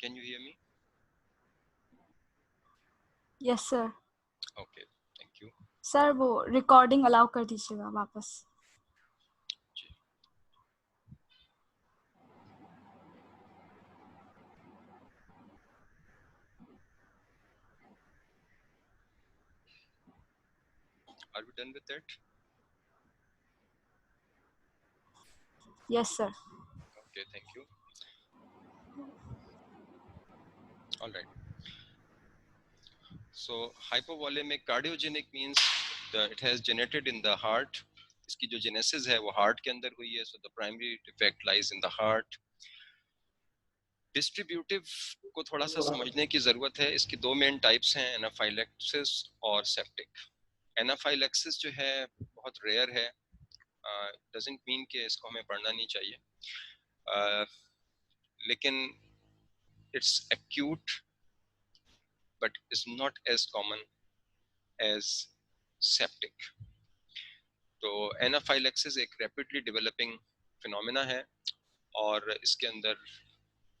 Can you hear me? Yes sir. Okay, thank you. Sir वो recording allow कर दीजिएगा वापस. जी. Are we done with that? Yes sir. Okay, thank you. All right. So hypovolemic cardiogenic means it has generated in the heart. इसकी जो genesis है वो heart के अंदर हुई है. So the primary defect lies in the heart. Distributive को थोड़ा सा समझने की जरूरत है. इसकी दो मेन टाइप्स हैं, एनाफाइलेक्सिस और सेप्टिक. एनाफाइलेक्सिस जो है बहुत रेयर है, डजंट मीन कि इसको हमें पढ़ना नहीं चाहिए, लेकिन it's acute but is not as common as septic. तो एनाफाइलेक्सिस एक रैपिडली डेवलपिंग फिनोमेना है और इसके अंदर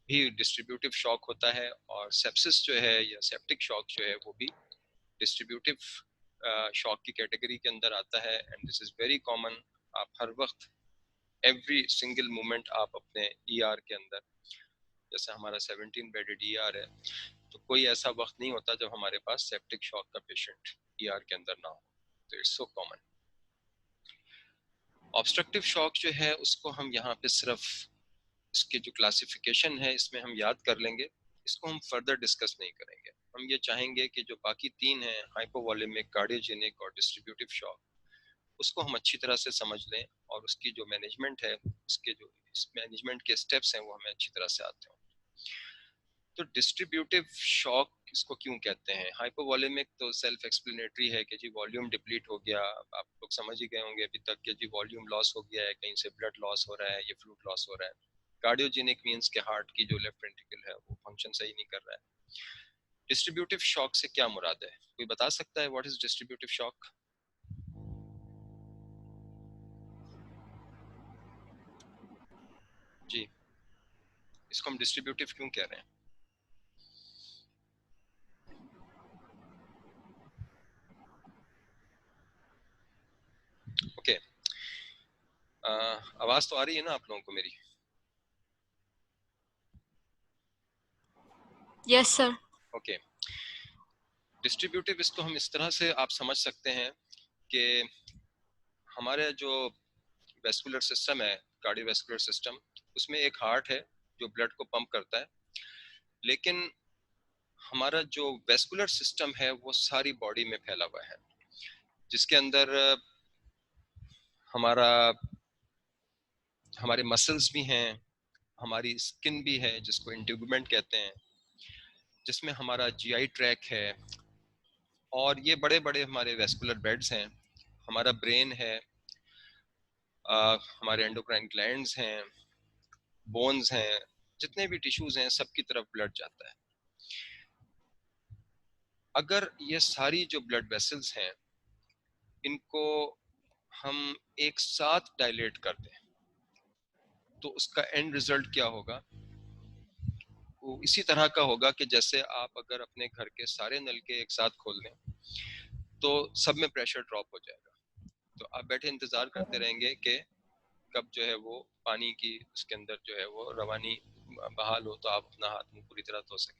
भी डिस्ट्रीब्यूटिव शॉक होता है, और सेप्सिस जो है या सेप्टिक शॉक जो है वो भी डिस्ट्रीब्यूटिव शॉक की कैटेगरी के अंदर आता है. And this is very common. आप हर वक्त एवरी सिंगल मोमेंट आप अपने ईआर के अंदर, जैसे हमारा 17 बेडेड ईआर है, तो कोई ऐसा वक्त नहीं होता जब हमारे पास सेप्टिक शॉक का पेशेंट ईआर के अंदर ना हो. तो it's so common. Obstructive shock जो है उसको हम यहाँ पे सिर्फ इसके जो क्लासिफिकेशन है इसमें हम याद कर लेंगे, इसको हम फर्दर डिस्कस नहीं करेंगे. हम ये चाहेंगे कि जो बाकी तीन हैं, हाइपोवॉलेमिक, कार्डियोजेनिक और डिस्ट्रीब्यूटिव शॉक, उसको हम अच्छी तरह से समझ लें और उसकी जो मैनेजमेंट है, उसके जो मैनेजमेंट के स्टेप्स हैं वो हमें अच्छी तरह से आते हों. तो डिस्ट्रीब्यूटिव शॉक इसको क्यों कहते हैं? हाइपोवॉलेमिक तो सेल्फ एक्सप्लेनेटरी है कि जी वॉल्यूम डिप्लीट हो गया, आप लोग समझ ही गए होंगे अभी तक कि जी वॉल्यूम लॉस हो गया है, कहीं से ब्लड लॉस हो रहा है, ये फ्लूइड लॉस हो रहा है. कार्डियोजेनिक मींस के हार्ट की जो लेफ्ट वेंट्रिकल है वो फंक्शन सही नहीं कर रहा है. डिस्ट्रीब्यूटिव शॉक से क्या मुराद है? कोई बता सकता है व्हाट इज डिस्ट्रीब्यूटिव शॉक? जी, इसको हम डिस्ट्रीब्यूटिव क्यों कह रहे हैं? ओके, आवाज तो आ रही है ना आप लोगों को मेरी? Yes sir. ओके. डिस्ट्रीब्यूटिव इसको हम इस तरह से आप समझ सकते हैं कि हमारे जो वेस्कुलर सिस्टम है, कार्डियोवैस्कुलर सिस्टम, उसमें एक हार्ट है जो ब्लड को पंप करता है, लेकिन हमारा जो वेस्कुलर सिस्टम है वो सारी बॉडी में फैला हुआ है, जिसके अंदर हमारा हमारे मसल्स भी हैं, हमारी स्किन भी है जिसको इंटीगुमेंट कहते हैं, जिसमें हमारा जीआई ट्रैक है, और ये बड़े बड़े हमारे वेस्कुलर बेड्स हैं. हमारा ब्रेन है, हमारे एंडोक्राइन ग्लैंड्स हैं, बोन्स हैं, जितने भी टिश्यूज हैं सबकी तरफ ब्लड जाता है. अगर ये सारी जो ब्लड वेसल्स हैं इनको हम एक साथ डायलेट कर दें तो उसका एंड रिजल्ट क्या होगा? वो इसी तरह का होगा कि जैसे आप अगर अपने घर के सारे नल के एक साथ खोल दें तो सब में प्रेशर ड्रॉप हो जाएगा. तो आप बैठे इंतजार करते रहेंगे कि कब जो है वो पानी की उसके अंदर जो है वो रवानी बहाल हो तो आप अपना हाथ मुंह पूरी तरह धो सकें.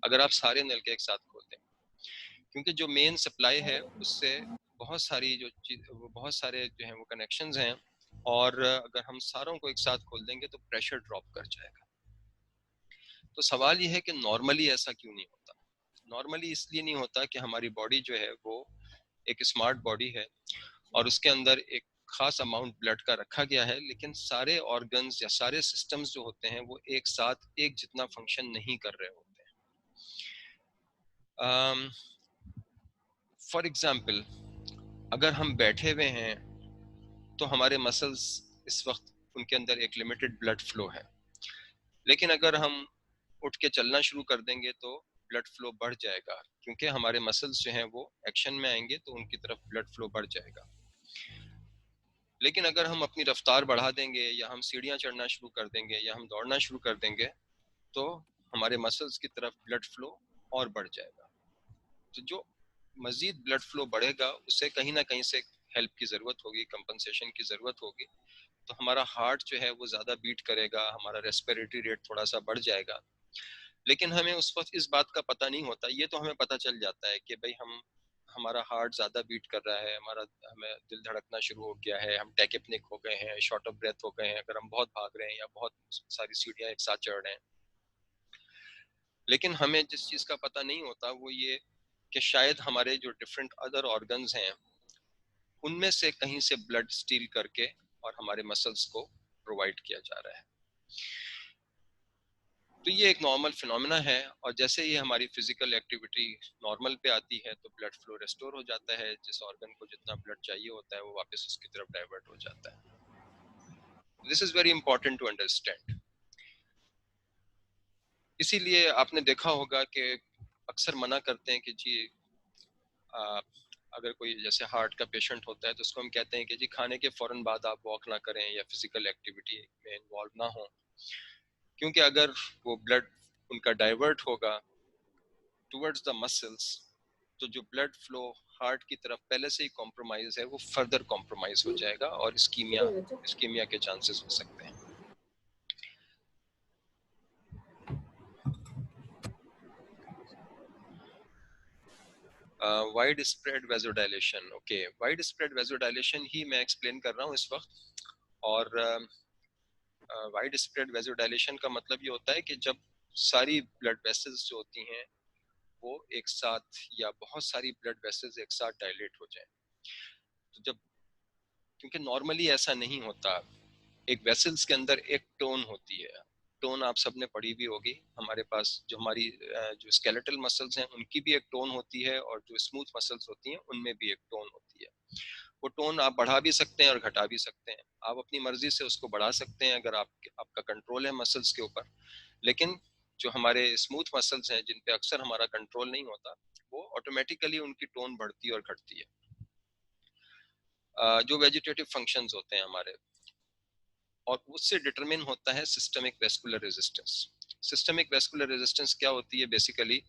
अगर आप सारे नल के एक साथ खोल दें, क्योंकि जो मेन सप्लाई है उससे बहुत सारी जो बहुत सारे जो है वो कनेक्शंस हैं, और अगर हम सारों को एक साथ खोल देंगे तो प्रेशर ड्रॉप कर जाएगा. तो सवाल ये है कि नॉर्मली ऐसा क्यों नहीं होता? नॉर्मली इसलिए नहीं होता कि हमारी बॉडी जो है वो एक स्मार्ट बॉडी है और उसके अंदर एक खास अमाउंट ब्लड का रखा गया है, लेकिन सारे ऑर्गन्स या सारे सिस्टम्स जो होते हैं वो एक साथ एक जितना फंक्शन नहीं कर रहे होते हैं. फॉर एग्जाम्पल, अगर हम बैठे हुए हैं तो हमारे मसल्स इस वक्त उनके अंदर एक लिमिटेड ब्लड फ्लो है, लेकिन अगर हम उठ के चलना शुरू कर देंगे तो ब्लड फ्लो बढ़ जाएगा, क्योंकि हमारे मसल्स जो हैं वो एक्शन में आएंगे तो उनकी तरफ ब्लड फ्लो बढ़ जाएगा. लेकिन अगर हम अपनी रफ्तार बढ़ा देंगे या हम सीढ़ियाँ चढ़ना शुरू कर देंगे या हम दौड़ना शुरू कर देंगे तो हमारे मसल्स की तरफ ब्लड फ्लो और बढ़ जाएगा। तो जो मजीद ब्लड फ्लो बढ़ेगा उससे कहीं ना कहीं से हेल्प की ज़रूरत होगी, कंपनसेशन की ज़रूरत होगी। तो हमारा हार्ट जो है वो ज़्यादा बीट करेगा, हमारा रेस्पिरेटरी रेट थोड़ा सा बढ़ जाएगा। लेकिन हमें उस वक्त इस बात का पता नहीं होता। ये तो हमें पता चल जाता है कि भाई हमारा हार्ट ज़्यादा बीट कर रहा है, हमें दिल धड़कना शुरू हो गया है, हम टैकेप्निक हो गए हैं, शॉर्ट ऑफ ब्रेथ हो गए हैं अगर हम बहुत भाग रहे हैं या बहुत सारी सीढ़ियाँ एक साथ चढ़ रहे हैं। लेकिन हमें जिस चीज़ का पता नहीं होता वो ये कि शायद हमारे जो डिफरेंट अदर ऑर्गन्स हैं उनमें से कहीं से ब्लड स्टील करके और हमारे मसल्स को प्रोवाइड किया जा रहा है। तो ये एक नॉर्मल फिनोमेना है, और जैसे ही हमारी फिजिकल एक्टिविटी नॉर्मल पे आती है तो ब्लड फ्लो रेस्टोर हो जाता है, जिस ऑर्गन को जितना ब्लड चाहिए होता है वो वापस उसकी तरफ डाइवर्ट हो जाता है। This is very important to understand. इसीलिए आपने देखा होगा कि अक्सर मना करते हैं कि जी आ, अगर कोई जैसे हार्ट का पेशेंट होता है तो उसको हम कहते हैं कि जी खाने के फौरन बाद आप वॉक ना करें या फिजिकल एक्टिविटी में इन्वॉल्व ना हो, क्योंकि अगर वो ब्लड उनका डाइवर्ट होगा टुवर्ड्स द मसल्स तो जो ब्लड फ्लो हार्ट की तरफ पहले से ही कॉम्प्रोमाइज है वो फर्दर कॉम्प्रोमाइज हो जाएगा और इस्कीमिया के चांसेस हो सकते हैं। Wide spread vasodilation, okay, wide spread vasodilation ही मैं एक्सप्लेन कर रहा हूँ इस वक्त। और वाइड स्प्रेड वेजोडाइलेशन का मतलब ये होता है कि जब सारी ब्लड वेसल्स जो होती हैं वो एक साथ या बहुत सारी ब्लड वेसल्स एक साथ डायलेट हो जाएं। तो जब, क्योंकि नॉर्मली ऐसा नहीं होता, एक वेसल्स के अंदर एक टोन होती है। टोन आप सबने पढ़ी भी होगी। हमारे पास जो हमारी जो स्केलेटल मसल्स हैं उनकी भी एक टोन होती है, और जो स्मूथ मसल्स होती हैं उनमें भी एक टोन होती है। वो टोन आप बढ़ा भी सकते हैं और घटा भी सकते हैं, आप अपनी मर्जी से उसको बढ़ा सकते हैं अगर आपका कंट्रोल है मसल्स के ऊपर। लेकिन जो हमारे स्मूथ मसल्स हैं जिन पे अक्सर हमारा कंट्रोल नहीं होता, वो ऑटोमेटिकली उनकी टोन बढ़ती और घटती है। जो वेजिटेटिव फंक्शंस होते हैं हमारे, और उससे डिटरमिन होता है systemic vascular resistance. Systemic vascular resistance क्या होती है basically?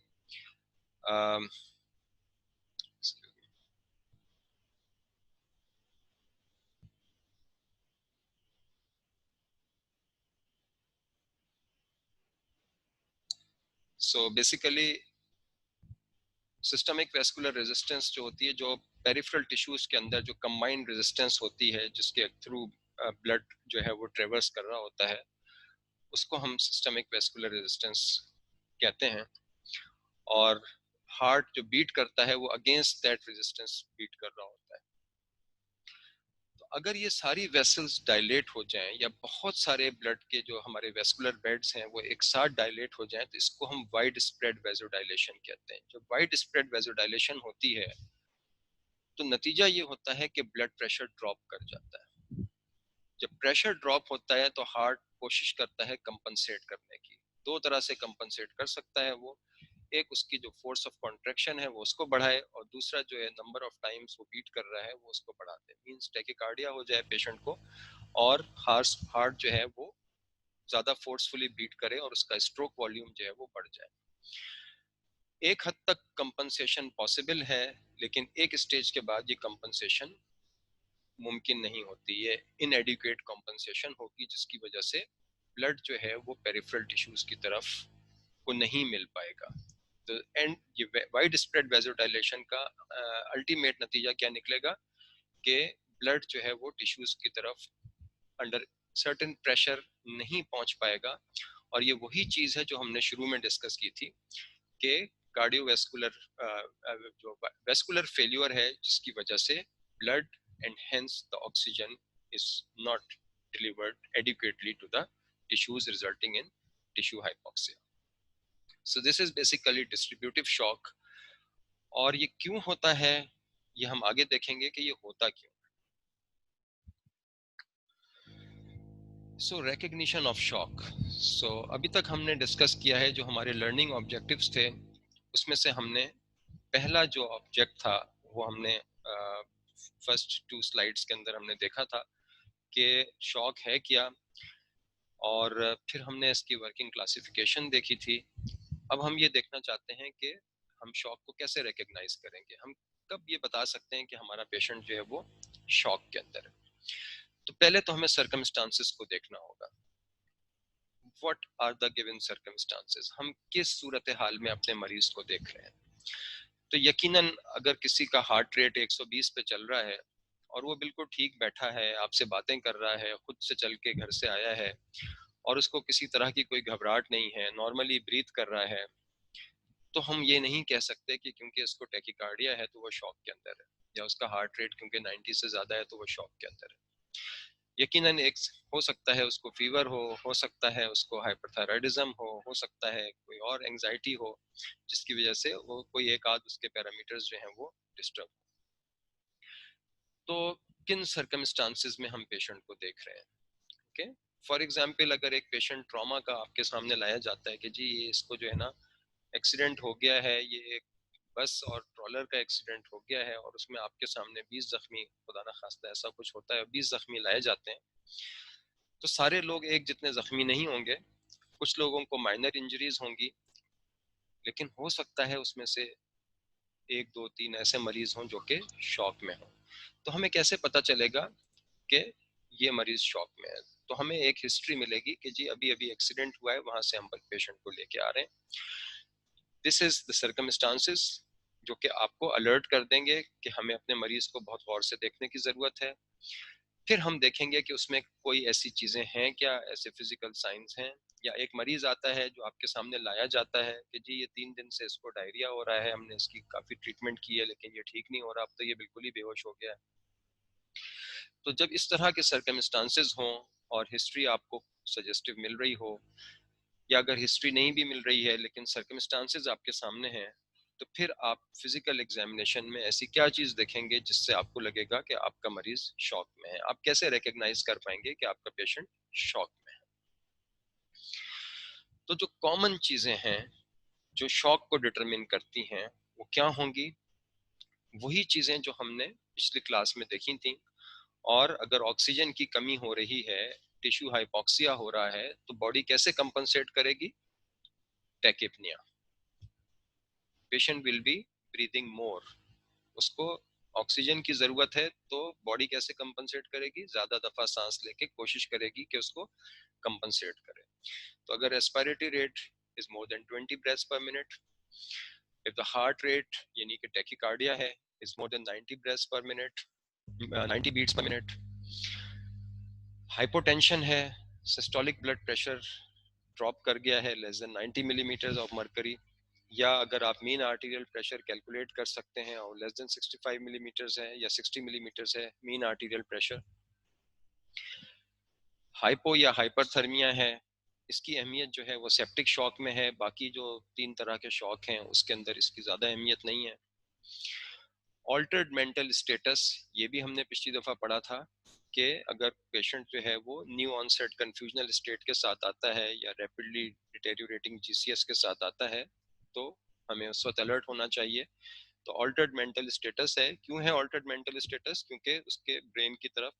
So basically systemic vascular resistance जो होती है, जो पेरिफेरल टिश्यूज के अंदर जो कंबाइंड रेजिस्टेंस होती है जिसके थ्रू ब्लड जो है वो ट्रेवर्स कर रहा होता है, उसको हम सिस्टमिक वेस्कुलर रेजिस्टेंस कहते हैं। और हार्ट जो बीट करता है वो अगेंस्ट दैट रेजिस्टेंस बीट कर रहा होता है। तो अगर ये सारी वेसल्स डायलेट हो जाएं या बहुत सारे ब्लड के जो हमारे वेस्कुलर बेड्स हैं वो एक साथ डायलेट हो जाएं, तो इसको हम वाइड स्प्रेड वेजोडाइलेशन कहते हैं। जब वाइड स्प्रेड वेजोडाइलेशन होती है तो नतीजा ये होता है कि ब्लड प्रेशर ड्रॉप कर जाता है। जब प्रेशर ड्रॉप होता है तो हार्ट कोशिश करता है कंपनसेट करने की। दो तरह से कंपनसेट कर सकता है वो, एक उसकी जो फोर्स ऑफ कॉन्ट्रैक्शन है वो उसको बढ़ाए, और दूसरा जो है नंबर ऑफ टाइम्स वो बीट कर रहा है वो उसको बढ़ा दे। मींस टैकिकार्डिया हो जाए पेशेंट को, और हार्ट जो है वो ज्यादा फोर्सफुली बीट करे और उसका स्ट्रोक वॉल्यूम जो है वो बढ़ जाए। एक हद तक कंपनसेशन पॉसिबल है, लेकिन एक स्टेज के बाद ये कंपनसेशन मुमकिन नहीं होती। ये इनएडिक्वेट कंपनसेशन होगी जिसकी वजह से ब्लड जो है वो पेरिफेरल टिश्यूज की तरफ को नहीं मिल पाएगा। तो एंड ये वाइड स्प्रेड वेजोडाइलेशन का अल्टीमेट नतीजा क्या निकलेगा कि ब्लड जो है वो टिश्यूज की तरफ अंडर सर्टेन प्रेशर नहीं पहुंच पाएगा। और ये वही चीज है जो हमने शुरू में डिस्कस की थी कि कार्डियोवैस्कुलर जो वेस्कुलर फेल्यूर है जिसकी वजह से blood and hence the oxygen is not delivered adequately to the tissues resulting in tissue hypoxia. So this is basically distributive shock. और ये क्यों होता है ये हम आगे देखेंगे कि ये होता क्यों। सो रिकग्निशन ऑफ शॉक। सो अभी तक हमने डिस्कस किया है जो हमारे लर्निंग ऑब्जेक्टिव्स थे, उसमें से हमने पहला जो ऑब्जेक्ट था वो हमने फर्स्ट टू स्लाइड्स के अंदर हमने देखा था कि शॉक है क्या। और फिर हमने इसकी वर्किंग क्लासिफिकेशन देखी थी। अब हम ये देखना चाहते हैं कि हम शॉक को कैसे रिकग्नाइज करेंगे, हम कब ये बता सकते हैं कि हमारा पेशेंट जो है वो शॉक के अंदर है। तो पहले तो हमें सर्कमस्टांसेस को देखना होगा। What are the given circumstances, हम किस सूरत हाल में अपने मरीज को देख रहे हैं। तो यकीनन अगर किसी का हार्ट रेट 120 पे चल रहा है और वो बिल्कुल ठीक बैठा है, आपसे बातें कर रहा है, खुद से चल के घर से आया है और उसको किसी तरह की कोई घबराहट नहीं है, नॉर्मली ब्रीथ कर रहा है, तो हम ये नहीं कह सकते कि क्योंकि उसको टैकिकार्डिया है तो वो शॉक के अंदर है, या उसका हार्ट रेट क्योंकि 90 से ज्यादा है तो वो शॉक के अंदर है। यकीनन एक हो सकता है उसको फीवर हो सकता है उसको हाइपरथायराइडिज्म हो सकता है कोई और एंजाइटी हो जिसकी वजह से वो कोई एक आध उसके पैरामीटर्स जो हैं वो डिस्टर्ब। तो किन सर्कमस्टांसेस में हम पेशेंट को देख रहे हैं, ओके। फॉर एग्जांपल अगर एक पेशेंट ट्रॉमा का आपके सामने लाया जाता है कि जी ये इसको जो है ना एक्सीडेंट हो गया है, ये एक बस और ट्रॉलर का एक्सीडेंट हो गया है और उसमें आपके सामने 20 जख्मी, खुदा ना खास्ता ऐसा कुछ होता है, 20 जख्मी लाए जाते हैं, तो सारे लोग एक जितने जख्मी नहीं होंगे, कुछ लोगों को माइनर इंजरीज होंगी, लेकिन हो सकता है उसमें से एक दो तीन ऐसे मरीज हों जो कि शॉक में हों। तो हमें कैसे पता चलेगा कि ये मरीज शॉक में है? तो हमें एक हिस्ट्री मिलेगी कि जी अभी अभी एक्सीडेंट हुआ है, वहां से हम पेशेंट को लेके आ रहे हैं। दिस इज द सर्कमस्टांसेस जो कि आपको अलर्ट कर देंगे कि हमें अपने मरीज को बहुत गौर से देखने की जरूरत है। फिर हम देखेंगे कि उसमें कोई ऐसी चीजें हैं क्या, ऐसे फिजिकल साइंस हैं, या एक मरीज आता है जो आपके सामने लाया जाता है कि जी ये 3 दिन से इसको डायरिया हो रहा है, हमने इसकी काफी ट्रीटमेंट की है लेकिन ये ठीक नहीं हो रहा, अब तो ये बिल्कुल ही बेहोश हो गया है। तो जब इस तरह के सर्कमस्टांसेस हों और हिस्ट्री आपको सजेस्टिव मिल रही हो, या अगर हिस्ट्री नहीं भी मिल रही है लेकिन सर्कमस्टांसेस आपके सामने हैं, तो फिर आप फिजिकल एग्जामिनेशन में ऐसी क्या चीज देखेंगे जिससे आपको लगेगा कि आपका मरीज शॉक में है। आप कैसे रिकग्नाइज कर पाएंगे कि आपका पेशेंट शॉक में है? तो जो कॉमन चीजें हैं जो शॉक को डिटरमिन करती हैं वो क्या होंगी? वही चीजें जो हमने पिछली क्लास में देखी थी। और अगर ऑक्सीजन की कमी हो रही है, टिश्यू हाइपोक्सिया हो रहा है, तो बॉडी कैसे कंपनसेट करेगी? Tachypnoea. Patient will be breathing more, उसको ऑक्सीजन की जरूरत है, तो बॉडी कैसे कंपनसेट करेगी? ज्यादा दफा सांस लेके कोशिश करेगी कि उसको कंपनसेट करे। तो अगर respiratory rate is more than 20 breaths per minute, if the heart rate यानी कि टैकिकार्डिया है is more than 90 breaths per minute, 90 beats per minute, hypotension है, सिस्टोलिक ब्लड प्रेशर ड्रॉप कर गया है less than 90 millimetre of mercury, या अगर आप मीन आर्टीरियल प्रेशर कैलकुलेट कर सकते हैं और लेस देन 65 मिलीमीटर है या 60 मिलीमीटर है मीन आर्टीरियल प्रेशर। हाइपो या हाइपरथर्मिया है, इसकी अहमियत जो है वो सेप्टिक शॉक में है, बाकी जो 3 तरह के शॉक हैं उसके अंदर इसकी ज़्यादा अहमियत नहीं है। ऑल्टर्ड मेंटल स्टेटस, ये भी हमने पिछली दफ़ा पढ़ा था कि अगर पेशेंट जो है वो न्यू ऑनसेट कन्फ्यूजनल स्टेट के साथ आता है या रैपिडली डिटेरियोरेटिंग जीसीएस के साथ आता है तो हमें उस वक्त अलर्ट होना चाहिए। तो ऑल्टर्ड मेंटल स्टेटस है, क्यों है ऑल्टर्ड मेंटल स्टेटस? क्योंकि उसके ब्रेन की तरफ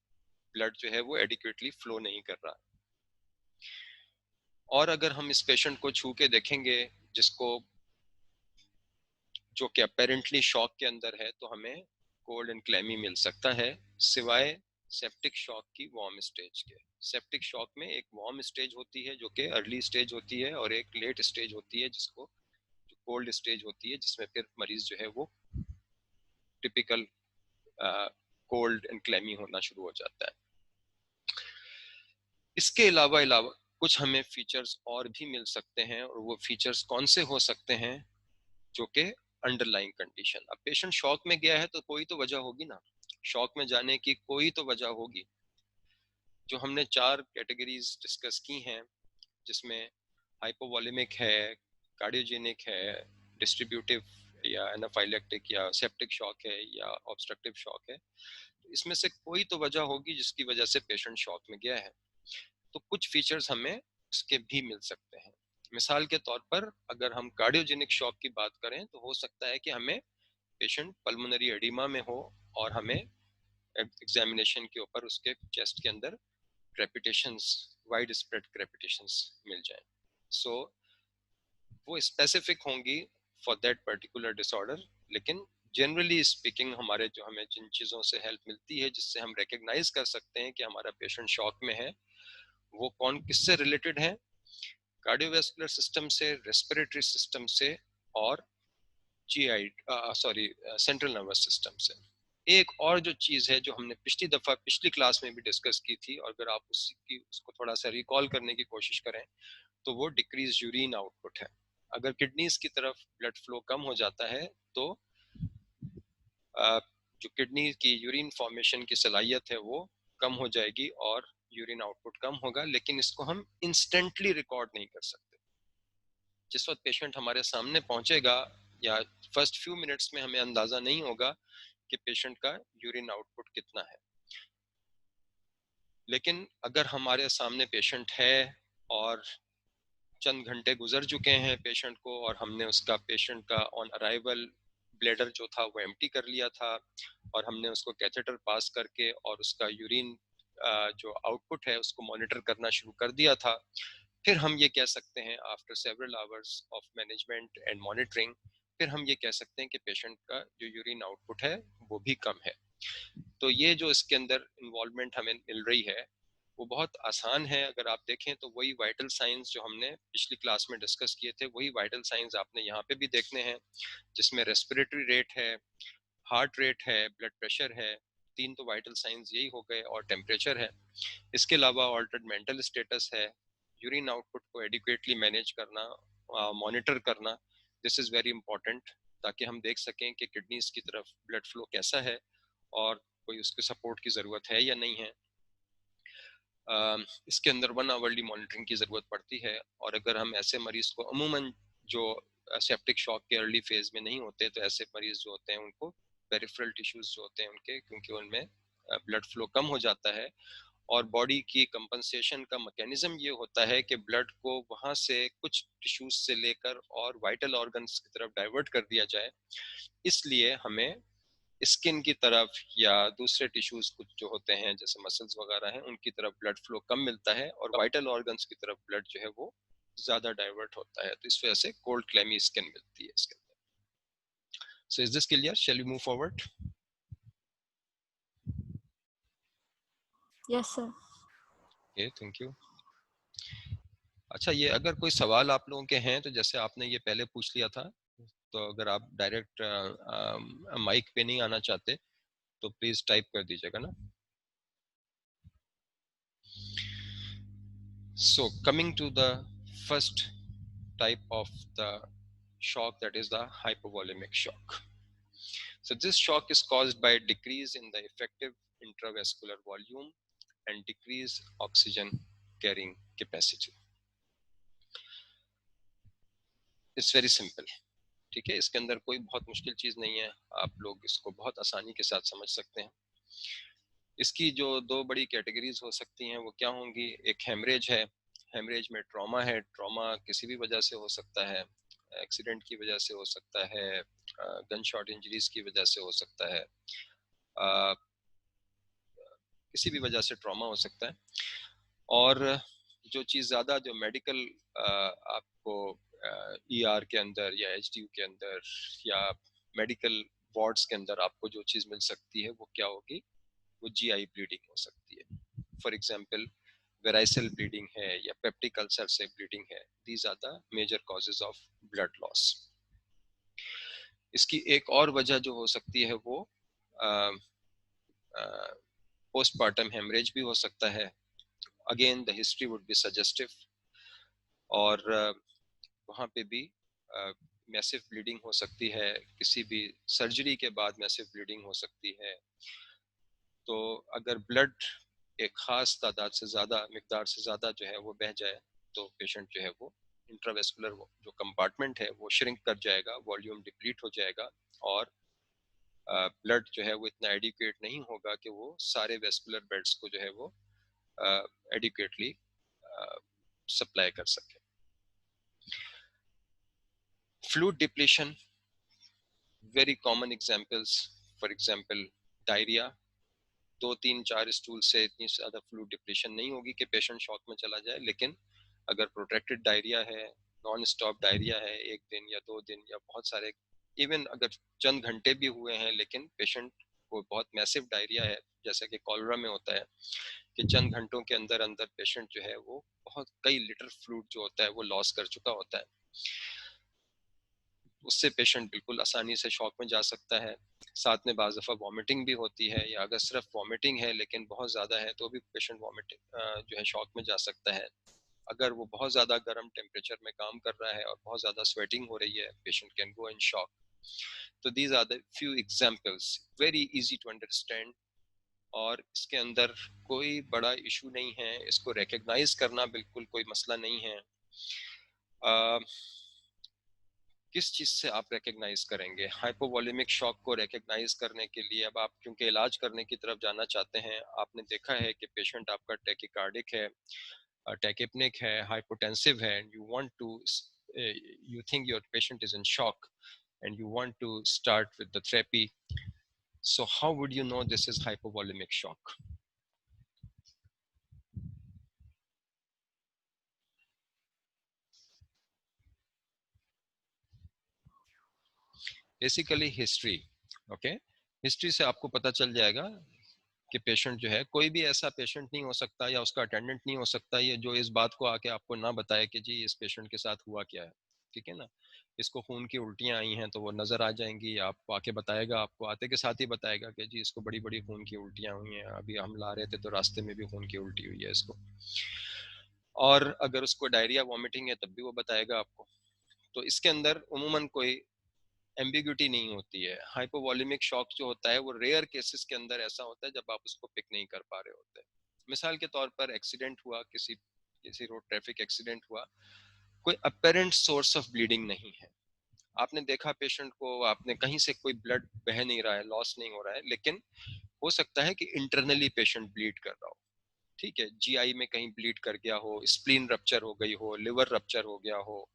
ब्लड जो है वो एडिक्वेटली फ्लो नहीं कर रहा। और अगर हम इस पेशेंट को छू के देखेंगे जिसको जो कि अपेरेंटली शॉक के अंदर है, तो हमें कोल्ड एंड क्लैमी मिल सकता है, सिवाय सेप्टिक शॉक की वार्म स्टेज के। सेप्टिक शॉक में एक वार्म स्टेज होती है जो कि अर्ली स्टेज होती है और एक लेट स्टेज होती है जिसको जो कोल्ड स्टेज होती है, जिसमें फिर मरीज जो है वो टिपिकल कोल्ड एंड क्लैमी होना शुरू हो जाता है। इसके अलावा कुछ हमें फीचर्स और भी मिल सकते हैं, और वो फीचर्स कौन से हो सकते हैं? जो कि अंडरलाइंग कंडीशन, अब पेशेंट शॉक में गया है तो कोई तो वजह होगी ना, शॉक में जाने की कोई तो वजह होगी। जो हमने 4 कैटेगरीज डिस्कस की हैं जिसमें हाइपोवॉलेमिक है, कार्डियोजेनिक है, डिस्ट्रीब्यूटिव या एनाफाइलेक्टिक या सेप्टिक शॉक है या ऑब्स्ट्रक्टिव शॉक है, तो इसमें से कोई तो वजह होगी जिसकी वजह से पेशेंट शॉक में गया है। तो कुछ फीचर्स हमें उसके भी मिल सकते हैं। मिसाल के तौर पर अगर हम कार्डियोजेनिक शॉक की बात करें तो हो सकता है कि हमें पेशेंट पल्मोनरी एडिमा में हो और हमें एग्जामिनेशन के ऊपर उसके चेस्ट के अंदर क्रेपिटेशंस वाइड स्प्रेड क्रेपिटेशंस मिल जाएं। सो वो स्पेसिफिक होंगी फॉर दैट पर्टिकुलर डिसऑर्डर, लेकिन जनरली स्पीकिंग हमारे जो हमें जिन चीज़ों से हेल्प मिलती है जिससे हम रिकग्नाइज कर सकते हैं कि हमारा पेशेंट शॉक में है, वो कौन किससे रिलेटेड है, कार्डियोवैस्कुलर सिस्टम से, रेस्पिरेटरी सिस्टम से, और GI sorry central nervous system से। एक और जो चीज़ है जो हमने पिछली दफ़ा पिछली क्लास में भी डिस्कस की थी, और अगर आप उसको थोड़ा सा रिकॉल करने की कोशिश करें तो वो डिक्रीज यूरिन आउटपुट है। अगर किडनीज की तरफ ब्लड फ्लो कम हो जाता है तो जो किडनी की यूरिन फॉर्मेशन की सलाहियत है वो कम हो जाएगी और यूरिन आउटपुट कम होगा, लेकिन इसको हम इंस्टेंटली रिकॉर्ड नहीं कर सकते। जिस वक्त पेशेंट हमारे सामने पहुंचेगा या फर्स्ट फ्यू मिनट्स में हमें अंदाजा नहीं होगा कि पेशेंट का यूरिन आउटपुट कितना है, लेकिन अगर हमारे सामने पेशेंट है और चंद घंटे गुजर चुके हैं पेशेंट को, और हमने उसका पेशेंट का ऑन अराइवल ब्लेडर जो था वो एम्प्टी कर लिया था, और हमने उसको कैथेटर पास करके और उसका यूरिन जो आउटपुट है उसको मॉनिटर करना शुरू कर दिया था, फिर हम ये कह सकते हैं after several hours of management and monitoring, फिर हम ये कह सकते हैं कि पेशेंट का जो यूरिन आउटपुट है वो भी कम है। तो ये जो इसके अंदर इन्वॉल्वमेंट हमें मिल रही है वो बहुत आसान है। अगर आप देखें तो वही वाइटल साइंस जो हमने पिछली क्लास में डिस्कस किए थे वही वाइटल साइंस आपने यहाँ पे भी देखने हैं, जिसमें रेस्पिरेटरी रेट है, हार्ट रेट है, ब्लड प्रेशर है, तीन तो वाइटल साइंस यही हो गए, और टेम्परेचर है। इसके अलावा ऑल्टर्ड मेंटल स्टेटस है, यूरिन आउटपुट को एडिक्वेटली मैनेज करना, मॉनिटर करना, दिस इज़ वेरी इंपॉर्टेंट, ताकि हम देख सकें कि किडनीज की तरफ ब्लड फ्लो कैसा है और कोई उसके सपोर्ट की ज़रूरत है या नहीं है। इसके अंदर 1 आवरली मॉनिटरिंग की ज़रूरत पड़ती है, और अगर हम ऐसे मरीज़ को अमूमन जो सेप्टिक शॉक के अर्ली फेज में नहीं होते, तो ऐसे मरीज़ जो होते हैं उनको पेरिफेरल टिश्यूज जो होते हैं उनके, क्योंकि उनमें ब्लड फ्लो कम हो जाता है, और बॉडी की कंपनसेशन का मैकेनिज्म ये होता है कि ब्लड को वहाँ से कुछ टिश्यूज से लेकर और वाइटल ऑर्गन्स की तरफ डाइवर्ट कर दिया जाए, इसलिए हमें स्किन की तरफ या दूसरे टिश्यूज कुछ जो होते हैं जैसे मसल्स वगैरह हैं उनकी तरफ ब्लड फ्लो कम मिलता है, और वाइटल ऑर्गन्स की तरफ ब्लड जो है वो ज्यादा डाइवर्ट होता है, तो इस वजह से कोल्ड क्लेमी स्किन मिलती है इसके अंदर। So is this clear? Shall we move forward? Yes, sir. Okay, thank you. अच्छा, ये अगर कोई सवाल आप लोगों के हैं तो जैसे आपने ये पहले पूछ लिया था, तो अगर आप डायरेक्ट माइक पे नहीं आना चाहते तो प्लीज टाइप कर दीजिएगा ना। So coming to the first type of the shock, that is the hypovolemic shock. So this shock is caused by a decrease in the effective intravascular volume and decrease oxygen carrying capacity. It's very simple. ठीक है, इसके अंदर कोई बहुत मुश्किल चीज नहीं है, आप लोग इसको बहुत आसानी के साथ समझ सकते हैं। इसकी जो दो बड़ी कैटेगरीज हो सकती हैं वो क्या होंगी, एक हेमरेज है, हेमरेज में ट्रॉमा है, ट्रॉमा किसी भी वजह से हो सकता है, एक्सीडेंट की वजह से हो सकता है, गन शॉट इंजरीज की वजह से हो सकता है, किसी भी वजह से ट्रॉमा हो सकता है। और जो चीज़ ज़्यादा जो मेडिकल आपको ईआर के अंदर या एचडीयू के अंदर या मेडिकल वार्ड्स के अंदर आपको जो चीज़ मिल सकती है वो क्या होगी, वो जीआई ब्लीडिंग हो सकती है। फॉर एग्जांपल वेराइसल ब्लीडिंग है या पेप्टिक अल्सर से ब्लीडिंग है, these are the major causes of blood loss. इसकी एक और वजह जो हो सकती है वो पोस्टमार्टम हेमरेज भी हो सकता है। Again the history would be suggestive, और वहाँ पे भी मैसिव ब्लीडिंग हो सकती है, किसी भी सर्जरी के बाद मैसिव ब्लीडिंग हो सकती है। तो अगर ब्लड एक खास तादाद से ज़्यादा मिकदार से ज़्यादा जो है वो बह जाए तो पेशेंट जो है वो इंट्रावेस्कुलर जो कंपार्टमेंट है वो श्रिंक कर जाएगा, वॉल्यूम डिप्लीट हो जाएगा, और ब्लड जो है वो इतना एडिक्वेट नहीं होगा कि वो सारे वेस्कुलर बेड्स को जो है वो एडिक्वेटली सप्लाई कर सके। Fluid depletion, very common examples, for example diarrhea, 2 3 4 stool से इतनी ज़्यादा फ्लूइड डिप्लीशन नहीं होगी कि पेशेंट शॉक में चला जाए। लेकिन अगर प्रोट्रैक्टेड डायरिया है, नॉन स्टॉप डायरिया है, 1 दिन या 2 दिन या बहुत सारे, इवन अगर चंद घंटे भी हुए हैं लेकिन पेशेंट को बहुत मैसिव डायरिया है, जैसा कि कॉलरा में होता है कि चंद घंटों के अंदर अंदर पेशेंट जो है वो बहुत कई लीटर फ्लूइड जो होता है वो लॉस कर चुका होता है, उससे पेशेंट बिल्कुल आसानी से शॉक में जा सकता है। साथ में बाज़ दफ़ा वॉमिटिंग भी होती है, या अगर सिर्फ वॉमिटिंग है लेकिन बहुत ज़्यादा है तो भी पेशेंट वॉमिटिंग जो है शॉक में जा सकता है। अगर वो बहुत ज़्यादा गर्म टेम्परेचर में काम कर रहा है और बहुत ज़्यादा स्वेटिंग हो रही है, patient can go in shock. तो these are the few examples, very easy to understand, और इसके अंदर कोई बड़ा इशू नहीं है, इसको रिकग्नाइज करना बिल्कुल कोई मसला नहीं है। किस चीज़ से आप रिकग्नाइज करेंगे हाइपोवॉल्यूमिक शॉक को? रिकग्नाइज करने के लिए अब आप क्योंकि इलाज करने की तरफ जाना चाहते हैं, आपने देखा है कि पेशेंट आपका टैकिकार्डिक है, tachypneic है, hypotensive है, and you want to you think your patient is in shock and you want to start with the therapy. So how would you know this is hypovolemic shock? Basically history. Okay, history से आपको पता चल जाएगा कि patient जो है, कोई भी ऐसा पेशेंट नहीं हो सकता या उसका अटेंडेंट नहीं हो सकता ये जो इस बात को आके आपको ना बताए कि जी इस पेशेंट के साथ हुआ क्या है। ठीक है ना, इसको खून की उल्टियां आई हैं तो वो नजर आ जाएंगी, आपको आके बताएगा, आपको आते के साथ ही बताएगा कि जी इसको बड़ी बड़ी खून की उल्टियां हुई हैं, अभी हम ला रहे थे तो रास्ते में भी खून की उल्टी हुई है इसको। और अगर उसको डायरिया वॉमिटिंग है तब भी वो बताएगा आपको। तो इसके अंदर उमूमन कोई एम्बिग्यूटी नहीं होती है। हाइपोवॉल्यूमिक शॉक जो होता है वो रेयर केसेस के अंदर ऐसा होता है जब आप उसको पिक नहीं कर पा रहे होते। मिसाल के तौर पर एक्सीडेंट हुआ, किसी किसी रोड ट्रैफिक एक्सीडेंट हुआ, कोई अपेरेंट सोर्स ऑफ ब्लीडिंग नहीं है, आपने देखा पेशेंट को, आपने कहीं से कोई ब्लड बह नहीं रहा है, लॉस नहीं हो रहा है, लेकिन हो सकता है कि इंटरनली पेशेंट ब्लीड कर रहा हो। ठीक है, जीआई में कहीं ब्लीड कर गया हो, स्प्लीन रप्चर हो गई हो, लिवर रप्चर हो गया हो,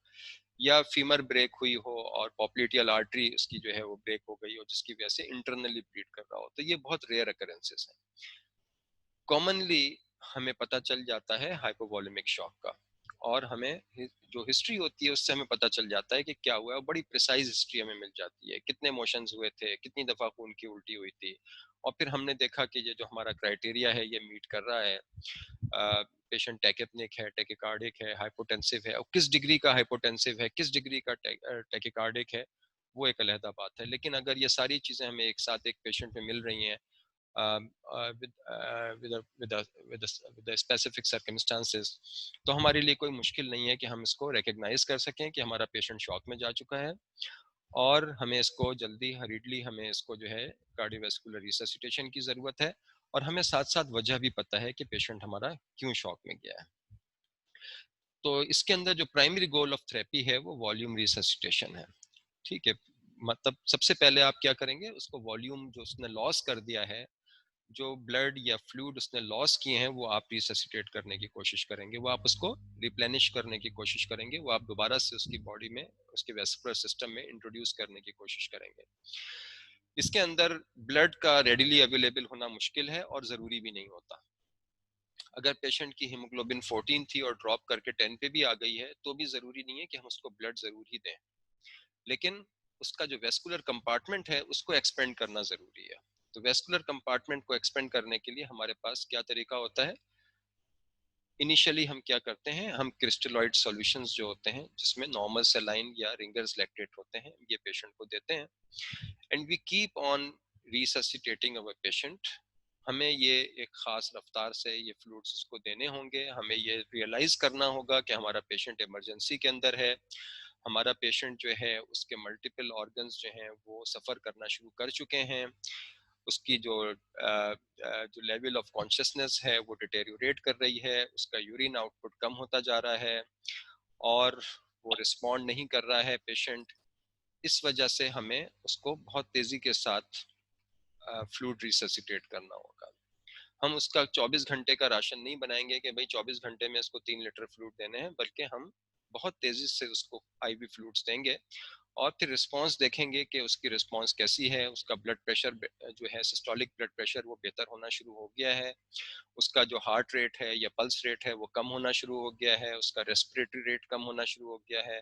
या फीमर ब्रेक हुई हो और पॉप्लिटियल आर्टरी उसकी जो है वो ब्रेक हो गई हो जिसकी वजह से इंटरनली ब्लीड कर रहा हो, तो ये बहुत रेयर अकरेंसेस है। कॉमनली हमें पता चल जाता है हाइपोवॉल्यूमिक शॉक का, और हमें जो हिस्ट्री होती है उससे हमें पता चल जाता है कि क्या हुआ है, और बड़ी प्रिसाइज हिस्ट्री हमें मिल जाती है, कितने मोशंस हुए थे, कितनी दफा खून की उल्टी हुई थी, और फिर हमने देखा कि ये जो हमारा क्राइटेरिया है ये मीट कर रहा है। पेशेंट टैकिपनिक है, टैकिकार्डिक है, हाइपोटेंसिव है, और किस डिग्री का हाइपोटेंसिव है, किस डिग्री का टैकिकार्डिक है, वो एक अलहदा बात है। लेकिन अगर ये सारी चीज़ें हमें एक साथ एक पेशेंट में मिल रही हैं with the specific circumstances, तो हमारे लिए कोई मुश्किल नहीं है कि हम इसको रिकग्नाइज कर सकें कि हमारा पेशेंट शॉक में जा चुका है, और हमें इसको जल्दी हरीडली हमें इसको जो है कार्डियोवैस्कुलर रिससिटेशन की ज़रूरत है, और हमें साथ साथ वजह भी पता है कि पेशेंट हमारा क्यों शॉक में गया है। तो इसके अंदर जो प्राइमरी गोल ऑफ थेरेपी है वो वॉल्यूम रिससिटेशन है। ठीक है, मतलब सबसे पहले आप क्या करेंगे, उसको वॉल्यूम जो उसने लॉस कर दिया है, जो ब्लड या फ्लूइड उसने लॉस किए हैं वो आप रिससिटेट करने की कोशिश करेंगे, वो आप उसको रिप्लेनिश करने की कोशिश करेंगे, वो आप दोबारा से उसकी बॉडी में, उसके वेस्कुलर सिस्टम में इंट्रोड्यूस करने की कोशिश करेंगे। इसके अंदर ब्लड का रेडिली अवेलेबल होना मुश्किल है और ज़रूरी भी नहीं होता। अगर पेशेंट की हीमोग्लोबिन 14 थी और ड्रॉप करके 10 पे भी आ गई है तो भी ज़रूरी नहीं है कि हम उसको ब्लड ज़रूर ही दें, लेकिन उसका जो वेस्कुलर कंपार्टमेंट है उसको एक्सपेंड करना ज़रूरी है। तो वेस्कुलर कंपार्टमेंट को एक्सपेंड करने के लिए हमारे पास क्या तरीका होता है, इनिशियली हम क्या करते हैं, हम क्रिस्टलॉइड सॉल्यूशंस जो होते हैं जिसमें नॉर्मल सेलाइन या रिंगर्स लैक्टेट होते हैं, ये पेशेंट को देते हैं, and we keep on resuscitating our patient. हमें ये एक ख़ास रफ्तार से ये फ्लूइड्स उसको देने होंगे, हमें ये रियलाइज़ करना होगा कि हमारा पेशेंट इमरजेंसी के अंदर है, हमारा पेशेंट जो है उसके मल्टीपल ऑर्गन्स जो हैं वो सफ़र करना शुरू कर चुके हैं, उसकी जो लेवल ऑफ कॉन्शियसनेस है वो डिटेरियोरेट कर रही है, उसका यूरिन आउटपुट कम होता जा रहा है, और वो रिस्पॉन्ड नहीं कर रहा है पेशेंट। इस वजह से हमें उसको बहुत तेज़ी के साथ फ्लूइड रिससिटेट करना होगा। हम उसका 24 घंटे का राशन नहीं बनाएंगे कि भाई 24 घंटे में इसको 3 लीटर फ्लूइड देने हैं, बल्कि हम बहुत तेज़ी से उसको आईवी फ्लूइड्स देंगे, और फिर रिस्पांस देखेंगे कि उसकी रिस्पांस कैसी है, उसका ब्लड प्रेशर जो है सिस्टोलिक ब्लड प्रेशर वो बेहतर होना शुरू हो गया है, उसका जो हार्ट रेट है या पल्स रेट है वो कम होना शुरू हो गया है, उसका रेस्पिरेटरी रेट कम होना शुरू हो गया है,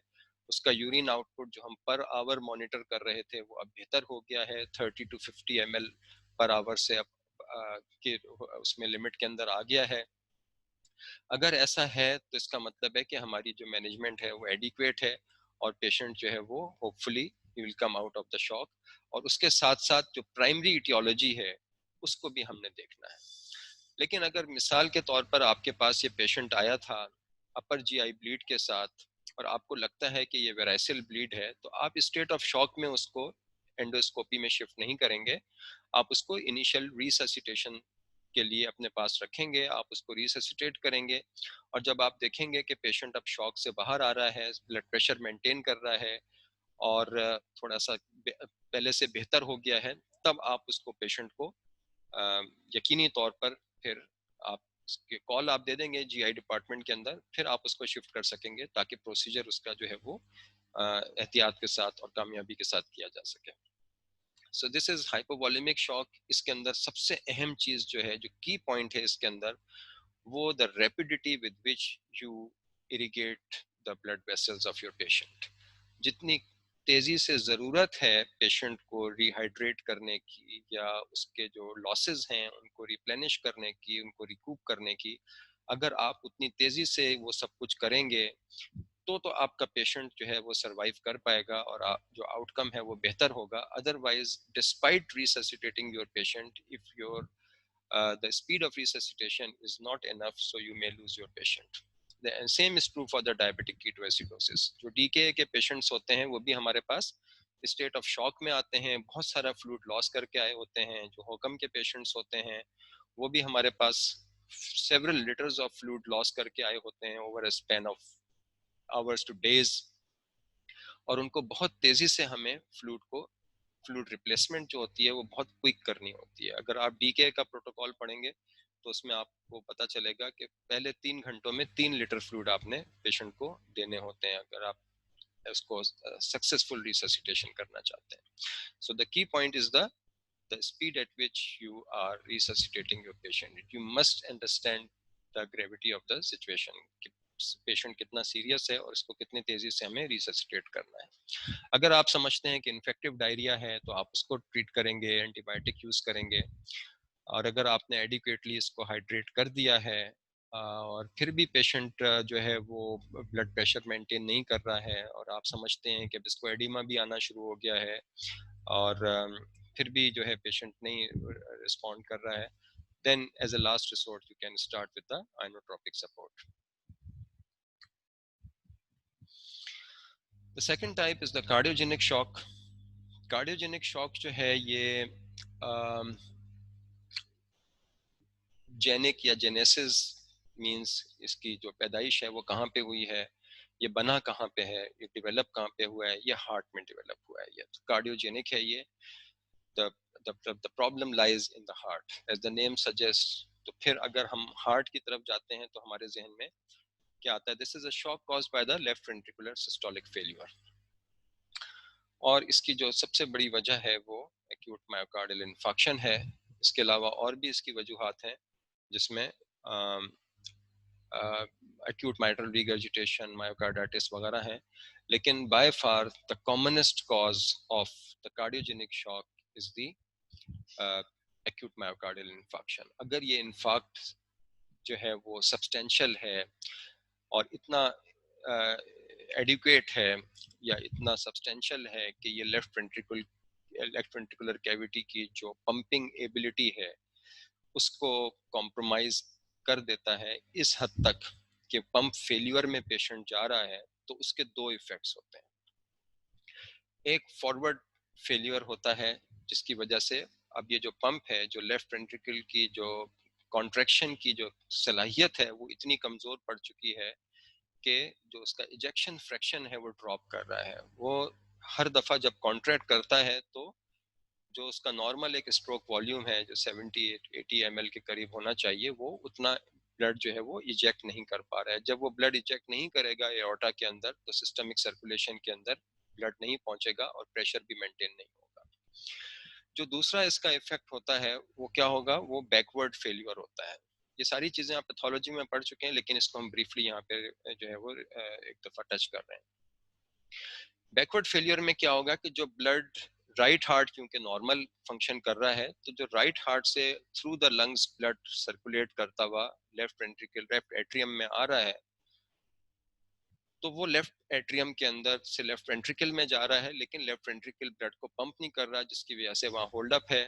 उसका यूरिन आउटपुट जो हम पर आवर मॉनिटर कर रहे थे वो अब बेहतर हो गया है, 30 to 50 ml पर आवर से अब के उसमें लिमिट के अंदर आ गया है। अगर ऐसा है तो इसका मतलब है कि हमारी जो मैनेजमेंट है वो एडिक्वेट है और पेशेंट जो है वो hopefully will come out of the shock. और उसके साथ साथ जो प्राइमरी इटियोलॉजी है उसको भी हमने देखना है। लेकिन अगर मिसाल के तौर पर आपके पास ये पेशेंट आया था अपर जीआई ब्लीड के साथ और आपको लगता है कि ये वेराइसल ब्लीड है, तो आप स्टेट ऑफ शॉक में उसको एंडोस्कोपी में शिफ्ट नहीं करेंगे, आप उसको इनिशियल रिससिटेशन के लिए अपने पास रखेंगे, आप उसको रिससिटेट करेंगे। और जब आप देखेंगे कि पेशेंट अब शॉक से बाहर आ रहा है, ब्लड प्रेशर मेंटेन कर रहा है और थोड़ा सा पहले से बेहतर हो गया है, तब आप उसको पेशेंट को यकीनी तौर पर फिर आप कॉल आप दे देंगे जीआई डिपार्टमेंट के अंदर, फिर आप उसको शिफ्ट कर सकेंगे ताकि प्रोसीजर उसका जो है वो एहतियात के साथ और कामयाबी के साथ किया जा सके। So this is hypovolaemic shock. इसके अंदर सबसे अहम चीज जो है, जो की पॉइंट है इसके अंदर, वो the rapidity with which you irrigate the blood vessels of your patient. जितनी तेजी से ज़रूरत है पेशेंट को रिहाइड्रेट करने की या उसके जो लॉसेस हैं उनको रिप्लेनिश करने की, उनको रिकूप करने की, अगर आप उतनी तेजी से वो सब कुछ करेंगे तो आपका पेशेंट जो है वो सरवाइव कर पाएगा और जो आउटकम है वो बेहतर होगा। Otherwise despite resuscitating your patient, if your the speed of resuscitation is not enough, so you may lose your patient. The same is true for the diabetic ketoacidosis. जो DKA के पेशेंट्स होते हैं वो भी हमारे पास स्टेट ऑफ शॉक में आते हैं, बहुत सारा फ्लूइड लॉस करके आए होते हैं। जो होकम के पेशेंट्स होते हैं वो भी हमारे पास several litres of fluid loss करके आए होते हैं over a span of hours to days, और उनको बहुत तेजी से हमें फ्लूइड रिप्लेसमेंट जो होती है वो बहुत क्विक करनी होती है। अगर आप डीके का प्रोटोकॉल पढ़ेंगे तो उसमें आपको पता चलेगा कि पहले 3 घंटों में 3 लीटर फ्लूइड आपने पेशेंट को देने होते हैं अगर आप उसको सक्सेसफुल रिससिटेशन करना चाहते हैं। So the key point is the speed at which you are resuscitating your patient. You must understand the gravity of the situation. Patient कितना सीरियस है और इसको कितनी तेजी से हमें रिससिटेट करना है। अगर आप समझते हैं कि इन्फेक्टिव डायरिया है तो आप उसको ट्रीट करेंगे, एंटीबायोटिक यूज करेंगे। और अगर आपने एडिक्वेटली इसको हाइड्रेट कर दिया है और फिर भी पेशेंट जो है वो ब्लड प्रेशर मेंटेन नहीं कर रहा है और आप समझते हैं कि इसको एडिमा भी आना शुरू हो गया है और फिर भी जो है पेशेंट नहीं रिस्पॉन्ड कर रहा है, then as a last resort you can start with the inotropic support. The second type is the cardiogenic shock. Cardiogenic shock जो है ये जेनिक या जेनेसिस मींस इसकी जो पैदाइश है वो कहाँ पे हुई है, ये बना कहाँ पे है, ये डेवलप कहाँ पे हुआ है, ये हार्ट में डेवलप हुआ है। ये कार्डियोजेनिक है ये। the the problem lies in the heart as the name suggests। तो फिर अगर हम हार्ट की तरफ जाते हैं तो हमारे जहन में क्या आता है? This is a shock caused by the left ventricular systolic failure. और इसकी जो सबसे बड़ी वजह है वो एक्यूट मायोकार्डियल इन्फाक्शन है। इसके अलावा और भी इसकी वजूहात हैं जिसमें एक्यूट माइट्रल रिगर्जिटेशन, मायोकार्डाइटिस वगैरह हैं, लेकिन by far the commonest cause of the cardiogenic shock is the acute myocardial infarction. अगर ये इन्फाक्ट जो है वो सब्सटेंशियल है और इतना एडिक्वेट है या इतना सब्सटेंशियल है कि ये लेफ्ट वेंट्रिकुलर कैविटी की जो पंपिंग एबिलिटी है उसको कॉम्प्रोमाइज कर देता है इस हद तक कि पंप फेल्यूर में पेशेंट जा रहा है, तो उसके दो इफेक्ट्स होते हैं। एक फॉरवर्ड फेल्यूर होता है जिसकी वजह से अब ये जो पंप है, जो लेफ्ट वेंट्रिकल की जो कॉन्ट्रैक्शन की जो सलाहियत है वो इतनी कमजोर पड़ चुकी है कि जो उसका इजेक्शन फ्रैक्शन है वो ड्रॉप कर रहा है। वो हर दफा जब कॉन्ट्रैक्ट करता है तो जो उसका नॉर्मल एक स्ट्रोक वॉल्यूम है जो 70-80 ml के करीब होना चाहिए, वो उतना ब्लड जो है वो इजेक्ट नहीं कर पा रहा है। जब वो ब्लड इजेक्ट नहीं करेगा एओर्टा के अंदर तो सिस्टमिक सर्कुलेशन के अंदर ब्लड नहीं पहुंचेगा और प्रेशर भी मेंटेन नहीं होगा। जो दूसरा इसका इफेक्ट होता है वो क्या होगा, वो बैकवर्ड फेल्यूर होता है। ये सारी चीजें आप पैथोलॉजी में पढ़ चुके हैं, लेकिन इसको हम ब्रीफली यहाँ पे जो है वो एक दफा टच कर रहे हैं। बैकवर्ड फेलियर में क्या होगा कि जो ब्लड राइट हार्ट क्योंकि नॉर्मल फंक्शन कर रहा है, तो जो राइट हार्ट से through the lungs blood circulate करता हुआ लेफ्ट वेंट्रिकल लेफ्ट एट्रियम में आ रहा है, तो वो लेफ्ट एट्रियम के अंदर से लेफ्ट वेंट्रिकल में जा रहा है, लेकिन लेफ्ट वेंट्रिकल ब्लड को पंप नहीं कर रहा, जिसकी वजह से वहाँ होल्ड अप है।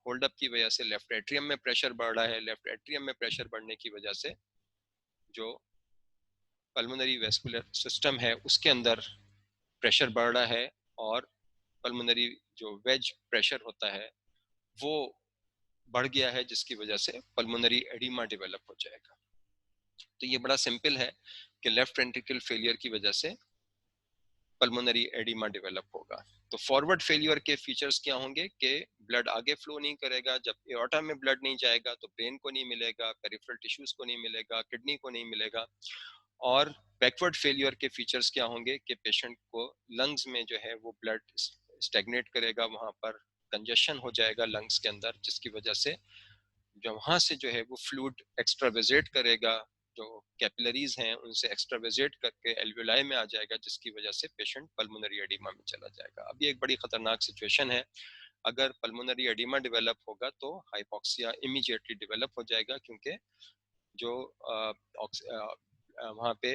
होल्ड अप की वजह से लेफ्ट एट्रियम में प्रेशर बढ़ रहा है। लेफ्ट एट्रियम में प्रेशर बढ़ने की वजह से जो पल्मोनरी वेस्कुलर सिस्टम है उसके अंदर प्रेशर बढ़ रहा है, और पल्मोनरी जो वेज प्रेशर होता है वो बढ़ गया है, जिसकी वजह से पल्मोनरी एडिमा डेवलप हो जाएगा। तो ये बड़ा सिंपल है कि लेफ्ट वेंट्रिकल फेलियर की वजह से पल्मोनरी एडिमा डेवलप होगा। तो फॉरवर्ड फेलियर के फीचर्स क्या होंगे कि ब्लड आगे फ्लो नहीं करेगा, जब एओर्टा में ब्लड नहीं जाएगा तो ब्रेन को नहीं मिलेगा, पेरिफेरल टिश्यूज को नहीं मिलेगा, किडनी को नहीं मिलेगा। और बैकवर्ड फेलियर के फीचर्स क्या होंगे कि पेशेंट को लंग्स में जो है वो ब्लड स्टेगनेट करेगा, वहां पर कंजेशन हो जाएगा लंग्स के अंदर, जिसकी वजह से जो वहां से जो है वो फ्लूइड एक्स्ट्रावेजेट करेगा, जो कैपिलरीज हैं उनसे एक्स्ट्रावेजेट करके एल्वेलाई में आ जाएगा, जिसकी वजह से पेशेंट पल्मोनरी एडिमा में चला जाएगा। अब ये एक बड़ी खतरनाक सिचुएशन है। अगर पल्मोनरी एडिमा डेवलप होगा तो हाइपोक्सिया इमीडिएटली डेवलप हो जाएगा, क्योंकि जो वहाँ पे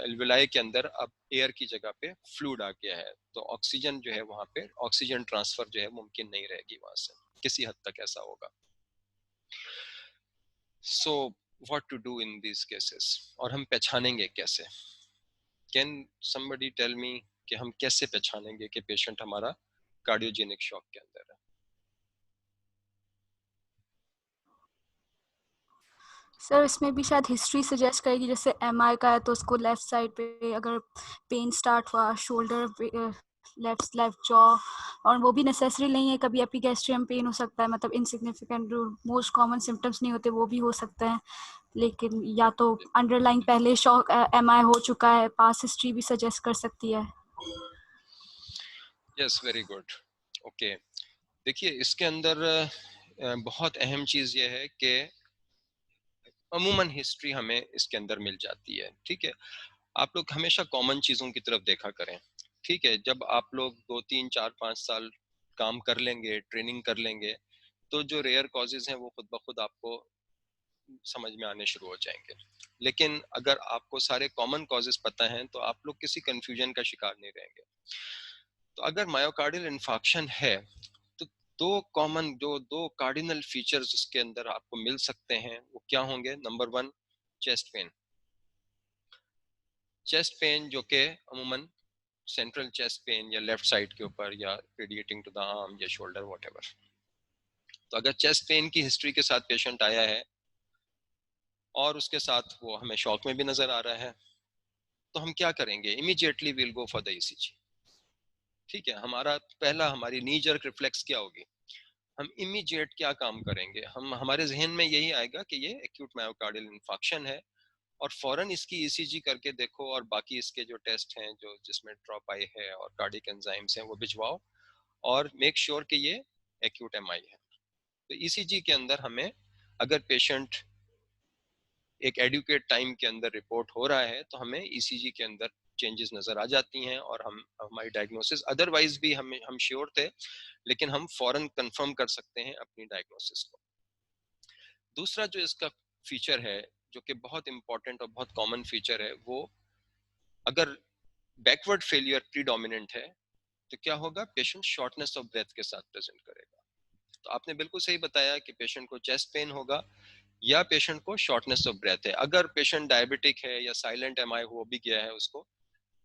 एल्वेलाई के अंदर अब एयर की जगह पे फ्लूइड आ गया है, तो ऑक्सीजन जो है वहाँ पे ऑक्सीजन ट्रांसफर जो है मुमकिन नहीं रहेगी वहां से, किसी हद तक ऐसा होगा। So what to do in these cases, और हम पहचानेंगे कैसे? कैन समबडी टेल मी कि हम कैसे पहचानेंगे कि पेशेंट हमारा कार्डियोजेनिक शॉक के अंदर है? सर इसमें भी शायद हिस्ट्री सजेस्ट करेगी, जैसे एमआई का है तो उसको लेफ्ट साइड पे अगर पेन स्टार्ट हुआ, शोल्डर लेफ्ट लेफ्ट जॉ, और वो भी नेसेसरी नहीं है, कभी एपिगैस्ट्रियम पेन हो सकता है, मतलब इनसिग्निफिकेंट मोस्ट कॉमन सिम्टम्स नहीं होते वो भी हो सकते हैं। लेकिन या तो अंडरलाइन पहले शॉक एमआई हो चुका है, पास हिस्ट्री भी सजेस्ट कर सकती है। Yes, very good. ओके, देखिए इसके अंदर बहुत अहम चीज ये है कि अमूमन हिस्ट्री हमें इसके अंदर मिल जाती है। ठीक है, आप लोग हमेशा कॉमन चीजों की तरफ देखा करें। ठीक है, जब आप लोग 2 3 4 5 साल काम कर लेंगे, ट्रेनिंग कर लेंगे, तो जो रेयर कॉजेज हैं वो खुद ब खुद आपको समझ में आने शुरू हो जाएंगे। लेकिन अगर आपको सारे कॉमन कॉजेज पता हैं तो आप लोग किसी कंफ्यूजन का शिकार नहीं रहेंगे। तो अगर मायोकार्डियल इन्फार्क्शन है तो दो कार्डिनल फीचर्स उसके अंदर आपको मिल सकते हैं, वो क्या होंगे? Number 1, chest pain. Chest pain जो कि अमूमन सेंट्रल चेस्ट पेन या लेफ्ट साइड के ऊपर या रेडिएटिंग टू द आर्म या शोल्डर व्हाटएवर। तो अगर चेस्ट पेन की हिस्ट्री के साथ पेशेंट आया है और उसके साथ वो हमें शॉक में भी नजर आ रहा है, तो हम क्या करेंगे? Immediately will go for the ECG. ठीक है, हमारी नी जर्क रिफ्लेक्स क्या होगी? हम इमीडिएट क्या काम करेंगे? हम हमारे जहन में यही आएगा कि ये एक्यूट मायोकार्डियल इन्फार्क्शन है, और फौरन इसकी ईसीजी करके देखो, और बाकी इसके जो टेस्ट हैं जो जिसमें ड्रॉप आई है और कार्डियक एंजाइम्स हैं वो भिजवाओ, और मेक श्योर कि ये एक्यूट एमआई है। तो ईसीजी के अंदर हमें, अगर पेशेंट एक एडुकेट टाइम के अंदर रिपोर्ट हो रहा है, तो हमें ईसीजी के अंदर चेंजेस नजर आ जाती हैं, और हम हमारी डायग्नोसिस अदरवाइज भी हम श्योर थे, लेकिन हम फौरन कंफर्म कर सकते हैं अपनी डायग्नोसिस को। दूसरा जो इसका फीचर है, जो कि बहुत इंपॉर्टेंट और बहुत कॉमन फीचर है, वो अगर बैकवर्ड फेलियर प्रीडोमिनेंट है तो क्या होगा? पेशेंट शॉर्टनेस ऑफ ब्रेथ के साथ प्रेजेंट करेगा। तो आपने बिल्कुल सही बताया कि पेशेंट को चेस्ट पेन होगा या पेशेंट को शॉर्टनेस ऑफ ब्रेथ है। अगर पेशेंट डायबिटिक है या साइलेंट एमआई हो भी गया है उसको,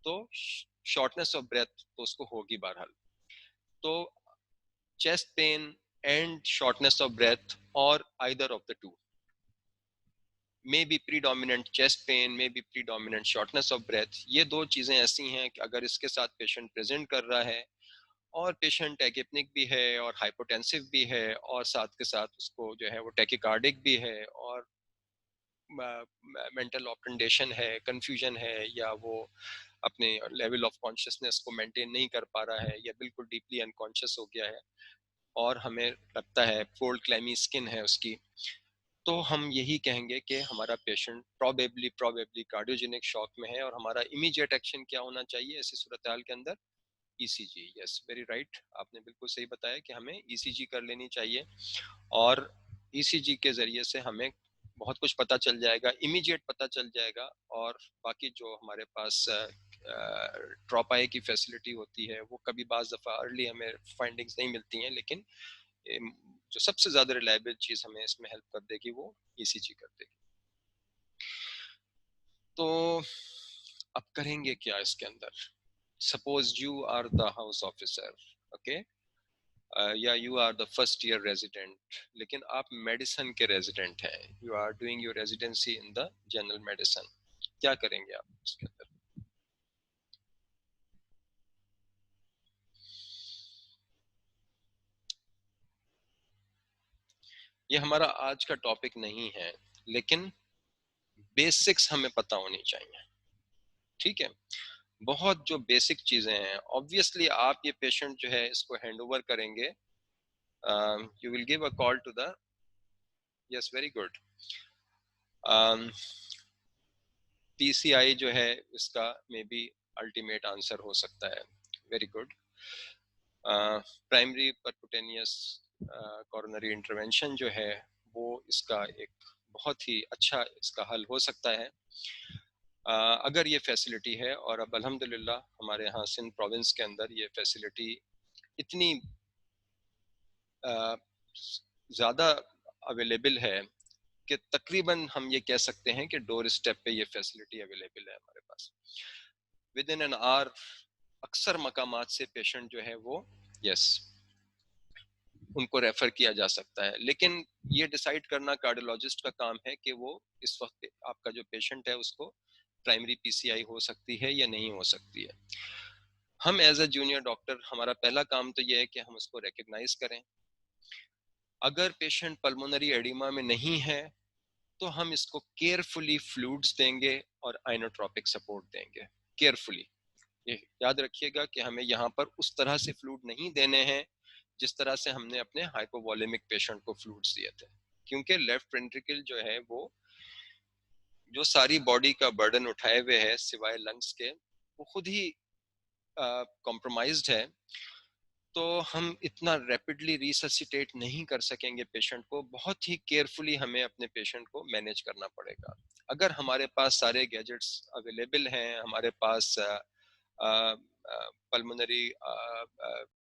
तो शॉर्टनेस ऑफ ब्रेथ तो उसको होगी बहरहाल। तो chest pain and shortness of breath, और either of the two may be predominant chest pain, may be predominant shortness of breath, ये दो चीजें ऐसी हैं कि अगर इसके साथ पेशेंट प्रेजेंट कर रहा है और पेशेंट टैकिप्निक भी है और हाइपोटेंसिव भी है, और साथ के साथ उसको जो है वो टैकिकार्डिक भी है और मेंटल ऑपरेंडेशन है, कंफ्यूजन है, या वो अपने लेवल ऑफ कॉन्शियसनेस को मेंटेन नहीं कर पा रहा है, या बिल्कुल डीपली अनकॉन्शियस हो गया है, और हमें लगता है फोल्ड क्लैमी स्किन है उसकी, तो हम यही कहेंगे कि हमारा पेशेंट प्रोबेबली कार्डियोजेनिक शॉक में है, और हमारा इमीडिएट एक्शन क्या होना चाहिए ऐसी सूरत हाल के अंदर? ईसीजी। यस, वेरी राइट, आपने बिल्कुल सही बताया कि हमें ईसीजी कर लेनी चाहिए, और ईसीजी के जरिए से हमें बहुत कुछ पता चल जाएगा, इमीडिएट पता चल जाएगा। और बाकी जो हमारे पास ड्रॉप आई की फैसिलिटी होती है, वो कभी बाज दफ़ा अर्ली हमें फाइंडिंग्स नहीं मिलती हैं, लेकिन जो सबसे ज़्यादा रिलायबल चीज़ हमें इसमें हेल्प कर देगी वो ईसीजी कर देगी। तो अब करेंगे क्या इसके अंदर? Suppose you are the house officer, okay, या you are the first year resident, लेकिन आप मेडिसिन के रेजिडेंट हैं, you are doing your residency in the general medicine. क्या करेंगे आप इसके अंदर? ये हमारा आज का टॉपिक नहीं है, लेकिन बेसिक्स हमें पता होनी चाहिए, ठीक है? बहुत जो बेसिक चीजें हैं, ऑब्वियसली आप ये पेशेंट जो है इसको हैंड ओवर करेंगे, you will give a call to the, yes very good, PCI जो है इसका मे बी अल्टीमेट आंसर हो सकता है। Very good. Primary percutaneous coronary intervention जो है वो इसका एक बहुत ही अच्छा इसका हल हो सकता है, अगर ये फैसिलिटी है। और अब अल्हम्दुलिल्लाह हमारे यहाँ सिंध प्रोविंस के अंदर ये फैसिलिटी इतनी ज़्यादा अवेलेबल है कि तकरीबन हम ये कह सकते हैं कि डोर स्टेप पे ये फैसिलिटी अवेलेबल है हमारे पास। विद इन एन आवर अक्सर मकामात से पेशेंट जो है वो यस उनको रेफर किया जा सकता है, लेकिन ये डिसाइड करना कार्डियोलॉजिस्ट का काम है कि वो इस वक्त आपका जो पेशेंट है उसको प्राइमरी पीसीआई हो सकती है या नहीं हो सकती है। हम एज अ जूनियर डॉक्टर हमारा पहला काम तो ये है कि हम उसको रिकग्नाइज करें। अगर पेशेंट पल्मोनरी एडिमा में नहीं है तो हम इसको केयरफुली फ्लूइड्स देंगे और आइनोट्रोपिक सपोर्ट देंगे। केयरफुली ये याद रखिएगा कि हमें यहाँ पर उस तरह से फ्लूइड नहीं देने हैं जिस तरह से हमने अपने हाइपोवोलेमिक पेशेंट को फ्लूइड्स दिए थे, क्योंकि लेफ्ट वेंट्रिकल जो है वो जो सारी बॉडी का बर्डन उठाए हुए है सिवाय लंग्स के, वो खुद ही कॉम्प्रोमाइज्ड है। तो हम इतना रैपिडली रिससिटेट नहीं कर सकेंगे पेशेंट को, बहुत ही केयरफुली हमें अपने पेशेंट को मैनेज करना पड़ेगा। अगर हमारे पास सारे गैजेट्स अवेलेबल हैं, हमारे पास पल्मोनरी